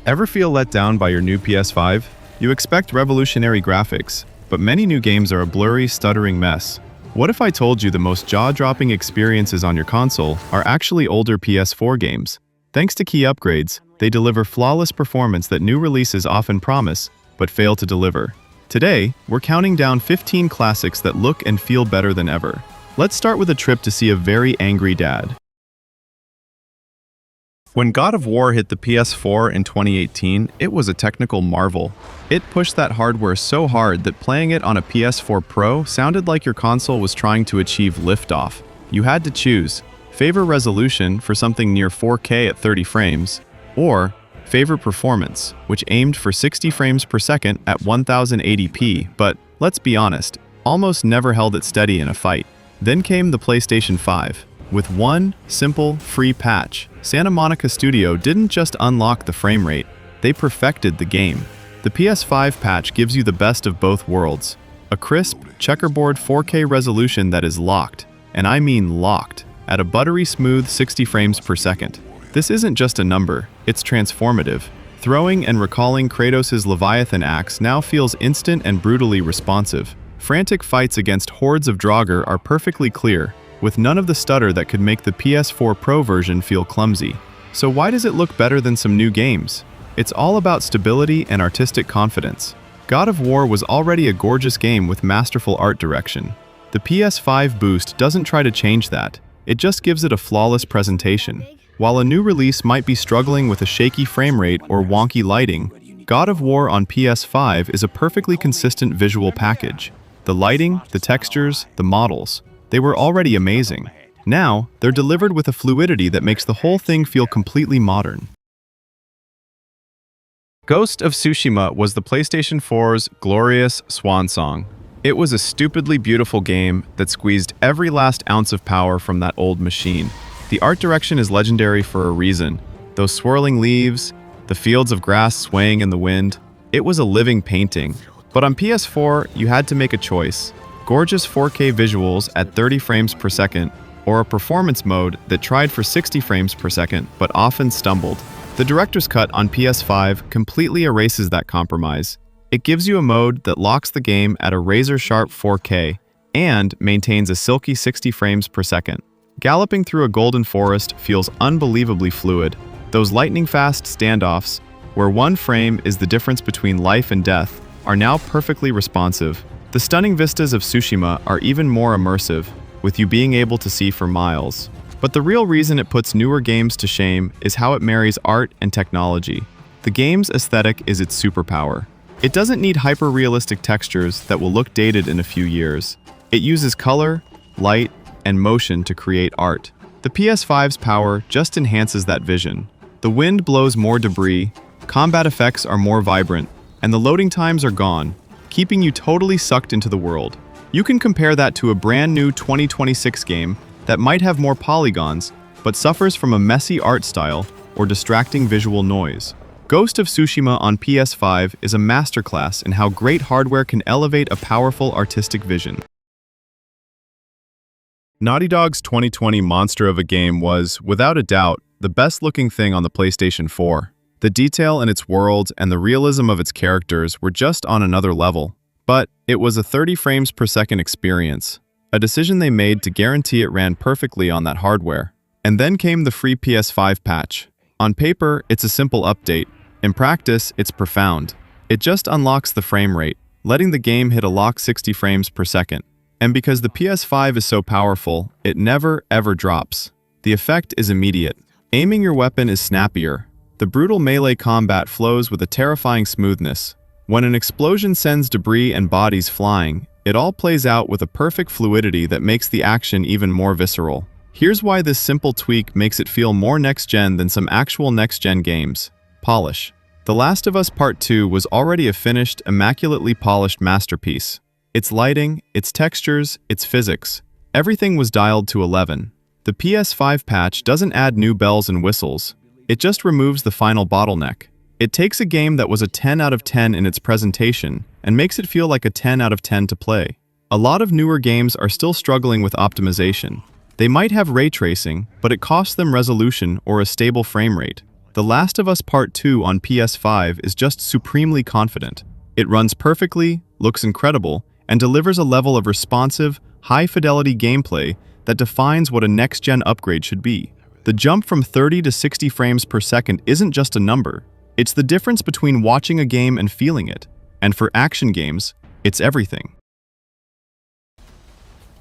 Ever feel let down by your new PS5? You expect revolutionary graphics, but many new games are a blurry, stuttering mess. What if I told you the most jaw-dropping experiences on your console are actually older PS4 games? Thanks to key upgrades, they deliver flawless performance that new releases often promise, but fail to deliver. Today, we're counting down 15 classics that look and feel better than ever. Let's start with a trip to see a very angry dad. When God of War hit the PS4 in 2018, it was a technical marvel. It pushed that hardware so hard that playing it on a PS4 Pro sounded like your console was trying to achieve liftoff. You had to choose: favor resolution for something near 4K at 30 frames, or favor performance, which aimed for 60 frames per second at 1080p, but let's be honest, almost never held it steady in a fight. Then came the PlayStation 5. With one simple, free patch, Santa Monica Studio didn't just unlock the frame rate, they perfected the game. The PS5 patch gives you the best of both worlds. A crisp, checkerboard 4K resolution that is locked, and I mean locked, at a buttery smooth 60 frames per second. This isn't just a number, it's transformative. Throwing and recalling Kratos' Leviathan axe now feels instant and brutally responsive. Frantic fights against hordes of Draugr are perfectly clear, with none of the stutter that could make the PS4 Pro version feel clumsy. So why does it look better than some new games? It's all about stability and artistic confidence. God of War was already a gorgeous game with masterful art direction. The PS5 boost doesn't try to change that, it just gives it a flawless presentation. While a new release might be struggling with a shaky frame rate or wonky lighting, God of War on PS5 is a perfectly consistent visual package. The lighting, the textures, the models, they were already amazing. Now, they're delivered with a fluidity that makes the whole thing feel completely modern. Ghost of Tsushima was the PlayStation 4's glorious swan song. It was a stupidly beautiful game that squeezed every last ounce of power from that old machine. The art direction is legendary for a reason. Those swirling leaves, the fields of grass swaying in the wind, it was a living painting. But on PS4, you had to make a choice. Gorgeous 4K visuals at 30 frames per second, or a performance mode that tried for 60 frames per second but often stumbled. The director's cut on PS5 completely erases that compromise. It gives you a mode that locks the game at a razor-sharp 4K and maintains a silky 60 frames per second. Galloping through a golden forest feels unbelievably fluid. Those lightning-fast standoffs, where one frame is the difference between life and death, are now perfectly responsive. The stunning vistas of Tsushima are even more immersive, with you being able to see for miles. But the real reason it puts newer games to shame is how it marries art and technology. The game's aesthetic is its superpower. It doesn't need hyper-realistic textures that will look dated in a few years. It uses color, light, and motion to create art. The PS5's power just enhances that vision. The wind blows more debris, combat effects are more vibrant, and the loading times are gone, keeping you totally sucked into the world. You can compare that to a brand new 2026 game that might have more polygons, but suffers from a messy art style or distracting visual noise. Ghost of Tsushima on PS5 is a masterclass in how great hardware can elevate a powerful artistic vision. Naughty Dog's 2020 monster of a game was, without a doubt, the best-looking thing on the PlayStation 4. The detail in its world and the realism of its characters were just on another level. But it was a 30 frames per second experience, a decision they made to guarantee it ran perfectly on that hardware. And then came the free PS5 patch. On paper, it's a simple update. In practice, it's profound. It just unlocks the frame rate, letting the game hit a lock 60 frames per second. And because the PS5 is so powerful, it never, ever drops. The effect is immediate. Aiming your weapon is snappier. The brutal melee combat flows with a terrifying smoothness. When an explosion sends debris and bodies flying, it all plays out with a perfect fluidity that makes the action even more visceral. Here's why this simple tweak makes it feel more next-gen than some actual next-gen games. Polish. The Last of Us Part 2 was already a finished, immaculately polished masterpiece. Its lighting, its textures, its physics, everything was dialed to 11. The PS5 patch doesn't add new bells and whistles. It just removes the final bottleneck. It takes a game that was a 10 out of 10 in its presentation and makes it feel like a 10 out of 10 to play. A lot of newer games are still struggling with optimization. They might have ray tracing, but it costs them resolution or a stable frame rate. The Last of Us Part 2 on PS5 is just supremely confident. It runs perfectly, looks incredible, and delivers a level of responsive, high-fidelity gameplay that defines what a next-gen upgrade should be. The jump from 30 to 60 frames per second isn't just a number. It's the difference between watching a game and feeling it. And for action games, it's everything.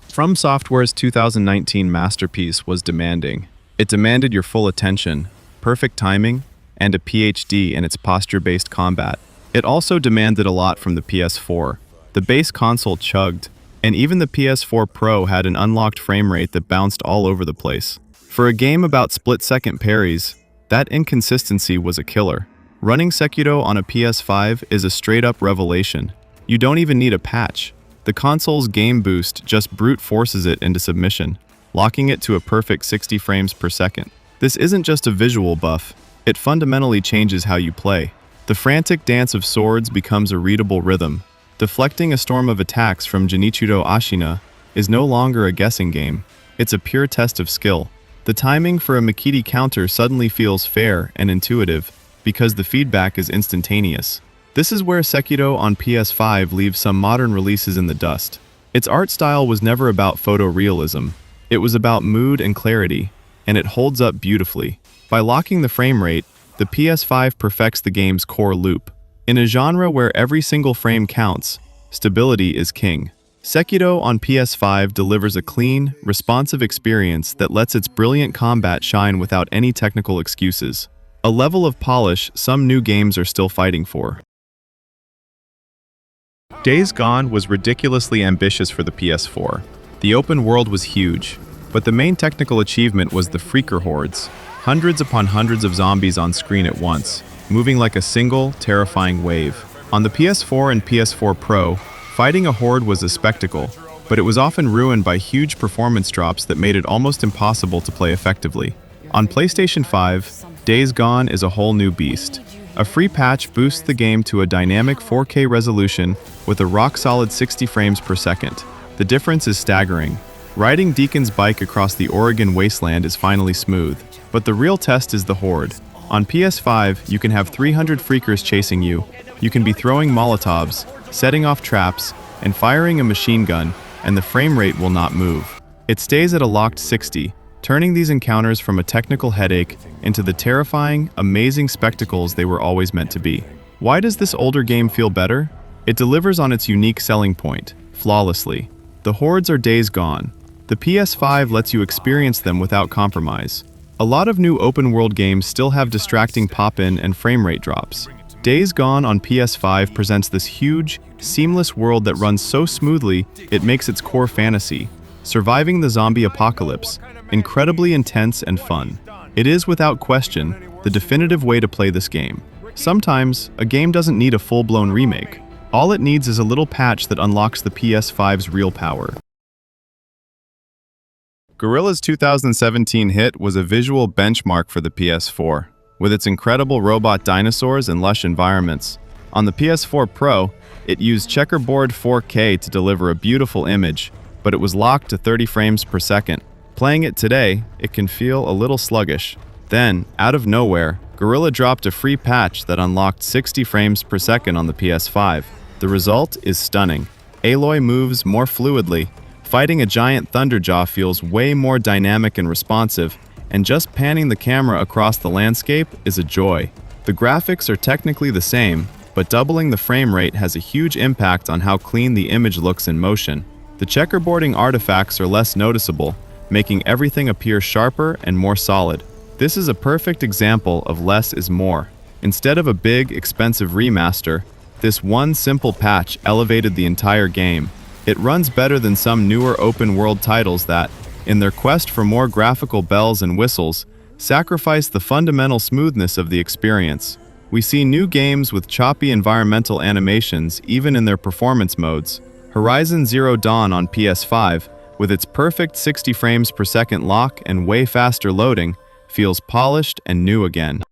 From Software's 2019 masterpiece was demanding. It demanded your full attention, perfect timing, and a PhD in its posture-based combat. It also demanded a lot from the PS4. The base console chugged, and even the PS4 Pro had an unlocked frame rate that bounced all over the place. For a game about split-second parries, that inconsistency was a killer. Running Sekiro on a PS5 is a straight-up revelation. You don't even need a patch. The console's game boost just brute forces it into submission, locking it to a perfect 60 frames per second. This isn't just a visual buff, it fundamentally changes how you play. The frantic dance of swords becomes a readable rhythm. Deflecting a storm of attacks from Junichiro Ashina is no longer a guessing game. It's a pure test of skill. The timing for a Makiti counter suddenly feels fair and intuitive because the feedback is instantaneous. This is where Sekiro on PS5 leaves some modern releases in the dust. Its art style was never about photorealism. It was about mood and clarity, and it holds up beautifully. By locking the frame rate, the PS5 perfects the game's core loop. In a genre where every single frame counts, stability is king. Sekiro on PS5 delivers a clean, responsive experience that lets its brilliant combat shine without any technical excuses. A level of polish some new games are still fighting for. Days Gone was ridiculously ambitious for the PS4. The open world was huge, but the main technical achievement was the freaker hordes, hundreds upon hundreds of zombies on screen at once, moving like a single, terrifying wave. On the PS4 and PS4 Pro, fighting a horde was a spectacle, but it was often ruined by huge performance drops that made it almost impossible to play effectively. On PlayStation 5, Days Gone is a whole new beast. A free patch boosts the game to a dynamic 4K resolution with a rock-solid 60 frames per second. The difference is staggering. Riding Deacon's bike across the Oregon wasteland is finally smooth, but the real test is the horde. On PS5, you can have 300 freakers chasing you. You can be throwing Molotovs, setting off traps, and firing a machine gun, and the frame rate will not move. It stays at a locked 60, turning these encounters from a technical headache into the terrifying, amazing spectacles they were always meant to be. Why does this older game feel better? It delivers on its unique selling point, flawlessly. The hordes are Days Gone. The PS5 lets you experience them without compromise. A lot of new open-world games still have distracting pop-in and frame rate drops. Days Gone on PS5 presents this huge, seamless world that runs so smoothly it makes its core fantasy, surviving the zombie apocalypse, incredibly intense and fun. It is, without question, the definitive way to play this game. Sometimes, a game doesn't need a full-blown remake. All it needs is a little patch that unlocks the PS5's real power. Guerrilla's 2017 hit was a visual benchmark for the PS4, with its incredible robot dinosaurs and lush environments. On the PS4 Pro, it used checkerboard 4K to deliver a beautiful image, but it was locked to 30 frames per second. Playing it today, it can feel a little sluggish. Then, out of nowhere, Guerrilla dropped a free patch that unlocked 60 frames per second on the PS5. The result is stunning. Aloy moves more fluidly. Fighting a giant Thunderjaw feels way more dynamic and responsive, and just panning the camera across the landscape is a joy. The graphics are technically the same, but doubling the frame rate has a huge impact on how clean the image looks in motion. The checkerboarding artifacts are less noticeable, making everything appear sharper and more solid. This is a perfect example of less is more. Instead of a big, expensive remaster, this one simple patch elevated the entire game. It runs better than some newer open-world titles that, in their quest for more graphical bells and whistles, sacrifice the fundamental smoothness of the experience. We see new games with choppy environmental animations even in their performance modes. Horizon Zero Dawn on PS5, with its perfect 60 frames per second lock and way faster loading, feels polished and new again.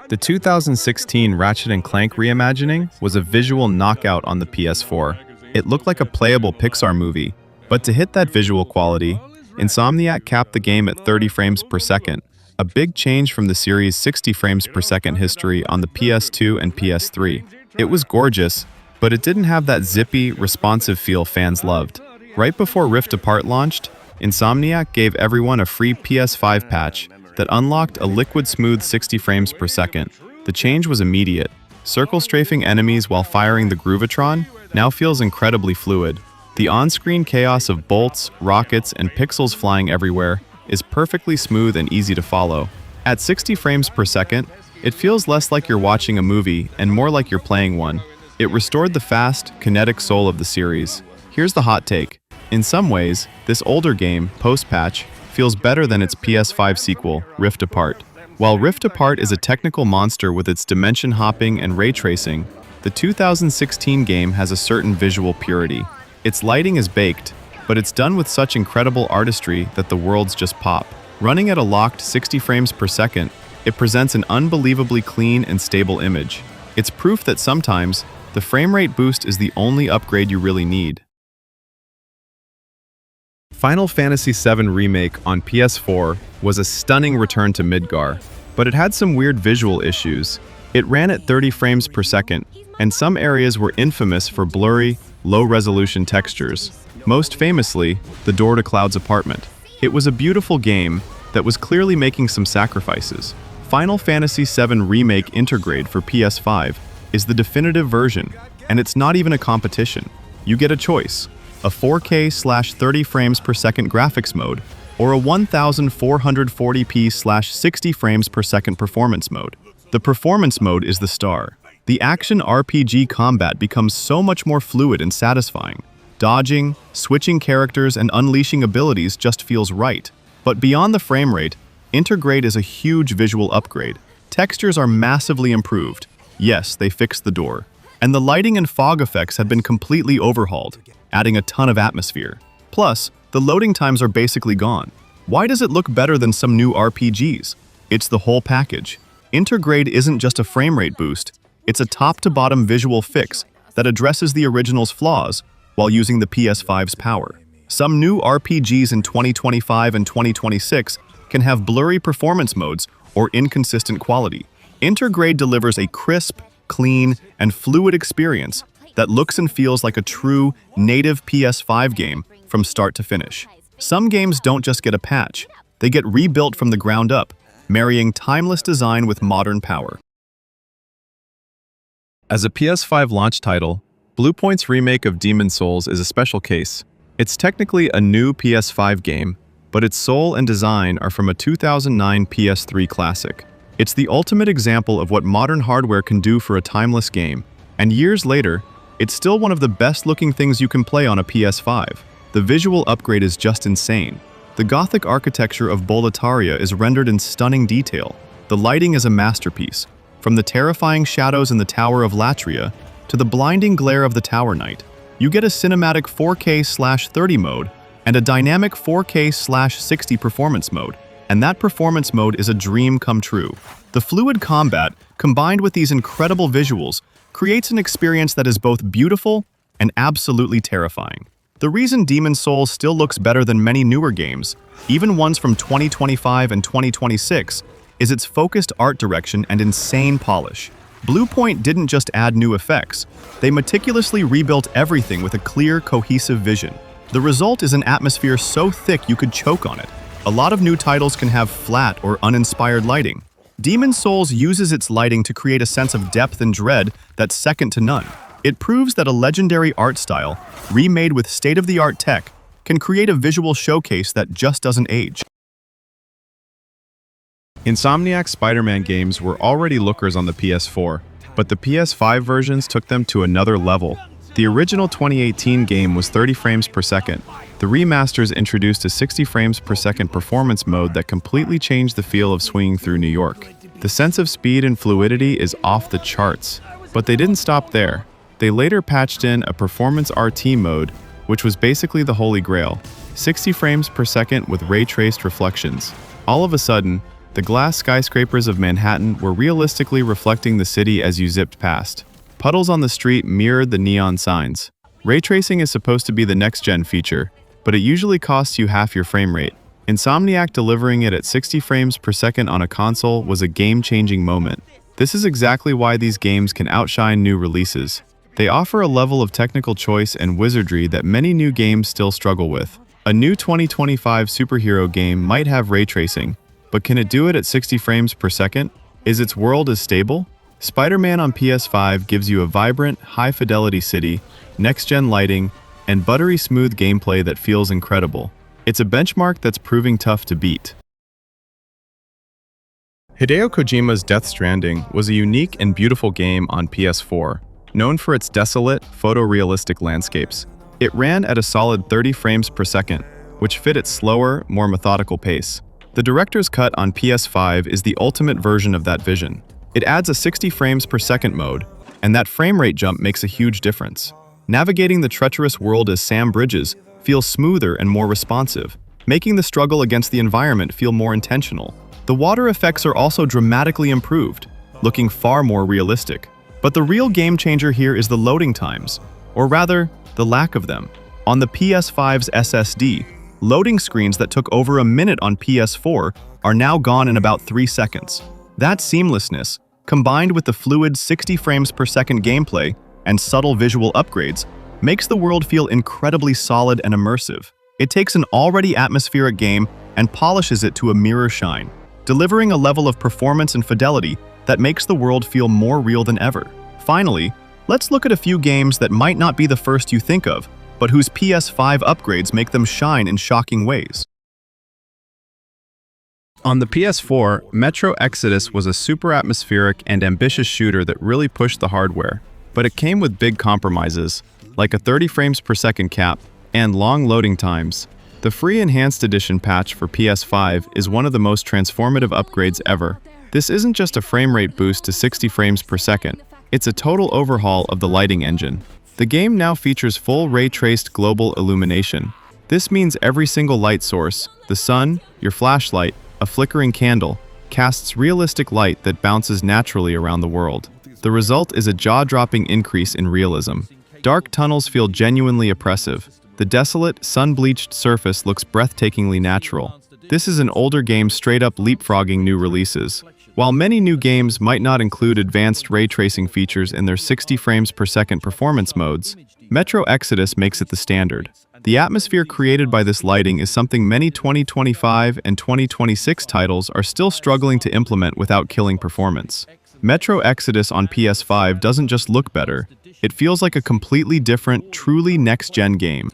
The 2016 Ratchet Clank reimagining was a visual knockout on the PS4. It looked like a playable Pixar movie, but to hit that visual quality, Insomniac capped the game at 30 frames per second. a big change from the series' 60 frames per second history on the PS2 and PS3. It was gorgeous, but it didn't have that zippy, responsive feel fans loved. Right before Rift Apart launched, Insomniac gave everyone a free PS5 patch that unlocked a liquid-smooth 60 frames per second. The change was immediate. Circle-strafing enemies while firing the Groovatron now feels incredibly fluid. The on-screen chaos of bolts, rockets, and pixels flying everywhere is perfectly smooth and easy to follow. At 60 frames per second, it feels less like you're watching a movie and more like you're playing one. It restored the fast, kinetic soul of the series. Here's the hot take. In some ways, this older game, post-patch, feels better than its PS5 sequel, Rift Apart. While Rift Apart is a technical monster with its dimension hopping and ray tracing, the 2016 game has a certain visual purity. Its lighting is baked, but it's done with such incredible artistry that the worlds just pop. Running at a locked 60 frames per second, it presents an unbelievably clean and stable image. It's proof that sometimes, the frame rate boost is the only upgrade you really need. Final Fantasy VII Remake on PS4 was a stunning return to Midgar, but it had some weird visual issues. It ran at 30 frames per second, and some areas were infamous for blurry, low-resolution textures. Most famously, the Door to Cloud's apartment. It was a beautiful game that was clearly making some sacrifices. Final Fantasy VII Remake Intergrade for PS5 is the definitive version, and it's not even a competition. You get a choice: a 4K/30 frames per second graphics mode, or a 1440p/60 frames per second performance mode. The performance mode is the star. The action RPG combat becomes so much more fluid and satisfying. Dodging, switching characters, and unleashing abilities just feels right. But beyond the frame rate, Intergrade is a huge visual upgrade. Textures are massively improved. Yes, they fixed the door. And the lighting and fog effects have been completely overhauled, adding a ton of atmosphere. Plus, the loading times are basically gone. Why does it look better than some new RPGs? It's the whole package. Intergrade isn't just a frame rate boost, it's a top-to-bottom visual fix that addresses the original's flaws while using the PS5's power. Some new RPGs in 2025 and 2026 can have blurry performance modes or inconsistent quality. Intergrade delivers a crisp, clean, and fluid experience that looks and feels like a true, native PS5 game from start to finish. Some games don't just get a patch, they get rebuilt from the ground up, marrying timeless design with modern power. As a PS5 launch title, Bluepoint's remake of Demon's Souls is a special case. It's technically a new PS5 game, but its soul and design are from a 2009 PS3 classic. It's the ultimate example of what modern hardware can do for a timeless game, and years later, it's still one of the best-looking things you can play on a PS5. The visual upgrade is just insane. The Gothic architecture of Boletaria is rendered in stunning detail. The lighting is a masterpiece, from the terrifying shadows in the Tower of Latria to the blinding glare of the Tower Knight. You get a cinematic 4K/30 mode and a dynamic 4K/60 performance mode, and that performance mode is a dream come true. The fluid combat, combined with these incredible visuals, creates an experience that is both beautiful and absolutely terrifying. The reason Demon's Souls still looks better than many newer games, even ones from 2025 and 2026, is its focused art direction and insane polish. Bluepoint didn't just add new effects, they meticulously rebuilt everything with a clear, cohesive vision. The result is an atmosphere so thick you could choke on it. A lot of new titles can have flat or uninspired lighting. Demon's Souls uses its lighting to create a sense of depth and dread that's second to none. It proves that a legendary art style, remade with state-of-the-art tech, can create a visual showcase that just doesn't age. Insomniac's Spider-Man games were already lookers on the PS4, but the PS5 versions took them to another level. The original 2018 game was 30 frames per second. The remasters introduced a 60 frames per second performance mode that completely changed the feel of swinging through New York. The sense of speed and fluidity is off the charts, but they didn't stop there. They later patched in a performance RT mode, which was basically the holy grail, 60 frames per second with ray-traced reflections. All of a sudden, the glass skyscrapers of Manhattan were realistically reflecting the city as you zipped past. Puddles on the street mirrored the neon signs. Ray tracing is supposed to be the next-gen feature, but it usually costs you half your frame rate. Insomniac delivering it at 60 frames per second on a console was a game-changing moment. This is exactly why these games can outshine new releases. They offer a level of technical choice and wizardry that many new games still struggle with. A new 2025 superhero game might have ray tracing, but can it do it at 60 frames per second? Is its world as stable? Spider-Man on PS5 gives you a vibrant, high-fidelity city, next-gen lighting, and buttery smooth gameplay that feels incredible. It's a benchmark that's proving tough to beat. Hideo Kojima's Death Stranding was a unique and beautiful game on PS4, known for its desolate, photorealistic landscapes. It ran at a solid 30 frames per second, which fit its slower, more methodical pace. The director's cut on PS5 is the ultimate version of that vision. It adds a 60 frames per second mode, and that frame rate jump makes a huge difference. Navigating the treacherous world as Sam Bridges feels smoother and more responsive, making the struggle against the environment feel more intentional. The water effects are also dramatically improved, looking far more realistic. But the real game changer here is the loading times, or rather, the lack of them. On the PS5's SSD, loading screens that took over a minute on PS4 are now gone in about 3 seconds. That seamlessness, combined with the fluid 60 frames per second gameplay and subtle visual upgrades, makes the world feel incredibly solid and immersive. It takes an already atmospheric game and polishes it to a mirror shine, delivering a level of performance and fidelity that makes the world feel more real than ever. Finally, let's look at a few games that might not be the first you think of, but whose PS5 upgrades make them shine in shocking ways. On the PS4, Metro Exodus was a super atmospheric and ambitious shooter that really pushed the hardware, but it came with big compromises, like a 30 frames per second cap and long loading times. The free Enhanced Edition patch for PS5 is one of the most transformative upgrades ever. This isn't just a frame rate boost to 60 frames per second, it's a total overhaul of the lighting engine. The game now features full ray-traced global illumination. This means every single light source, the sun, your flashlight, a flickering candle, casts realistic light that bounces naturally around the world. The result is a jaw-dropping increase in realism. Dark tunnels feel genuinely oppressive. The desolate, sun-bleached surface looks breathtakingly natural. This is an older game straight-up leapfrogging new releases. While many new games might not include advanced ray tracing features in their 60 frames per second performance modes, Metro Exodus makes it the standard. The atmosphere created by this lighting is something many 2025 and 2026 titles are still struggling to implement without killing performance. Metro Exodus on PS5 doesn't just look better, it feels like a completely different, truly next-gen game.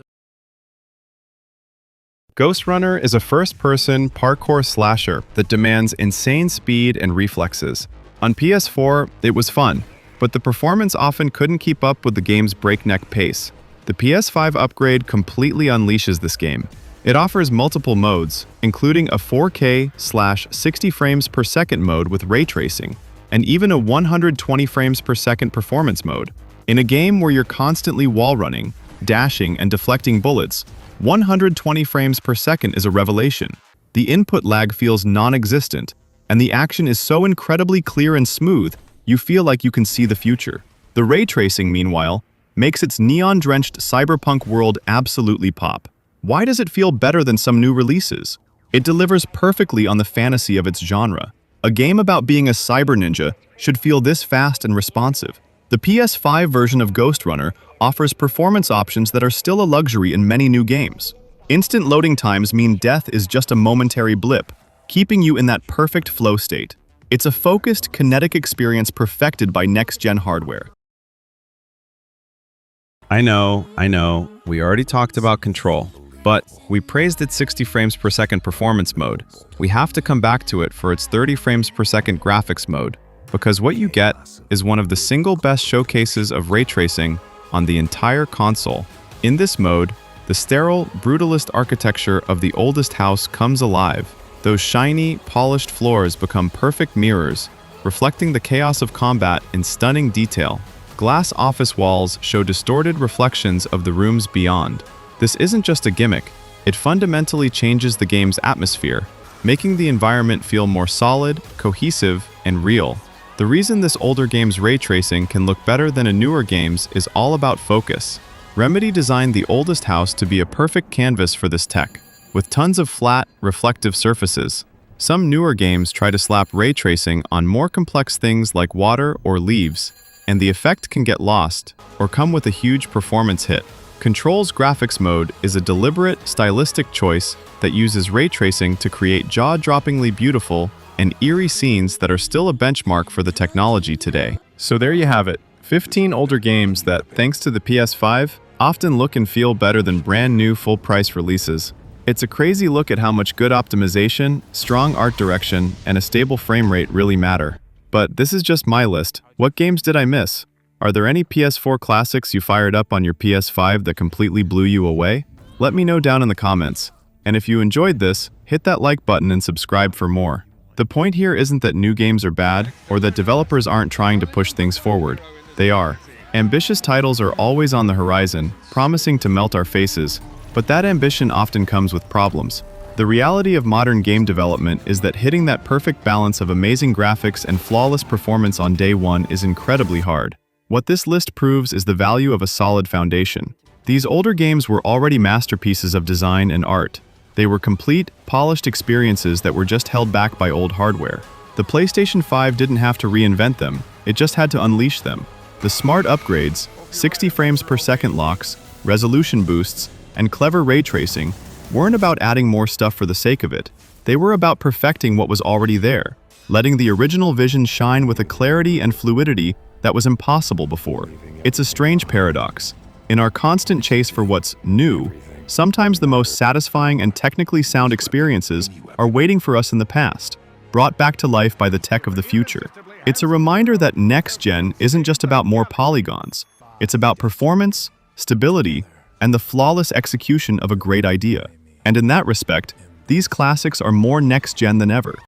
Ghostrunner is a first-person parkour slasher that demands insane speed and reflexes. On PS4, it was fun, but the performance often couldn't keep up with the game's breakneck pace. The PS5 upgrade completely unleashes this game. It offers multiple modes, including a 4K/60 frames per second mode with ray tracing, and even a 120 frames per second performance mode. In a game where you're constantly wall running, dashing, and deflecting bullets, 120 frames per second is a revelation. The input lag feels non-existent, and the action is so incredibly clear and smooth, you feel like you can see the future. The ray tracing, meanwhile, makes its neon-drenched cyberpunk world absolutely pop. Why does it feel better than some new releases? It delivers perfectly on the fantasy of its genre. A game about being a cyber ninja should feel this fast and responsive. The PS5 version of Ghostrunner offers performance options that are still a luxury in many new games. Instant loading times mean death is just a momentary blip, keeping you in that perfect flow state. It's a focused, kinetic experience perfected by next-gen hardware. I know, we already talked about Control, but we praised its 60 frames per second performance mode. We have to come back to it for its 30 frames per second graphics mode, because what you get is one of the single best showcases of ray tracing on the entire console. In this mode, the sterile, brutalist architecture of the oldest house comes alive. Those shiny, polished floors become perfect mirrors, reflecting the chaos of combat in stunning detail. Glass office walls show distorted reflections of the rooms beyond. This isn't just a gimmick, it fundamentally changes the game's atmosphere, making the environment feel more solid, cohesive, and real. The reason this older game's ray tracing can look better than a newer game's is all about focus. Remedy designed the oldest house to be a perfect canvas for this tech. with tons of flat, reflective surfaces. Some newer games try to slap ray tracing on more complex things like water or leaves, and the effect can get lost or come with a huge performance hit. Control's graphics mode is a deliberate, stylistic choice that uses ray tracing to create jaw-droppingly beautiful and eerie scenes that are still a benchmark for the technology today. So there you have it, 15 older games that, thanks to the PS5, often look and feel better than brand new full-price releases. It's a crazy look at how much good optimization, strong art direction, and a stable frame rate really matter. But this is just my list. What games did I miss? Are there any PS4 classics you fired up on your PS5 that completely blew you away? Let me know down in the comments. And if you enjoyed this, hit that like button and subscribe for more. The point here isn't that new games are bad, or that developers aren't trying to push things forward. They are. Ambitious titles are always on the horizon, promising to melt our faces, but that ambition often comes with problems. The reality of modern game development is that hitting that perfect balance of amazing graphics and flawless performance on day one is incredibly hard. What this list proves is the value of a solid foundation. These older games were already masterpieces of design and art. They were complete, polished experiences that were just held back by old hardware. The PlayStation 5 didn't have to reinvent them, it just had to unleash them. The smart upgrades, 60 frames per second locks, resolution boosts, and clever ray tracing weren't about adding more stuff for the sake of it. They were about perfecting what was already there, letting the original vision shine with a clarity and fluidity that was impossible before. It's a strange paradox. In our constant chase for what's new, sometimes the most satisfying and technically sound experiences are waiting for us in the past, brought back to life by the tech of the future. It's a reminder that next gen isn't just about more polygons. It's about performance, stability, and the flawless execution of a great idea. And in that respect, these classics are more next gen than ever.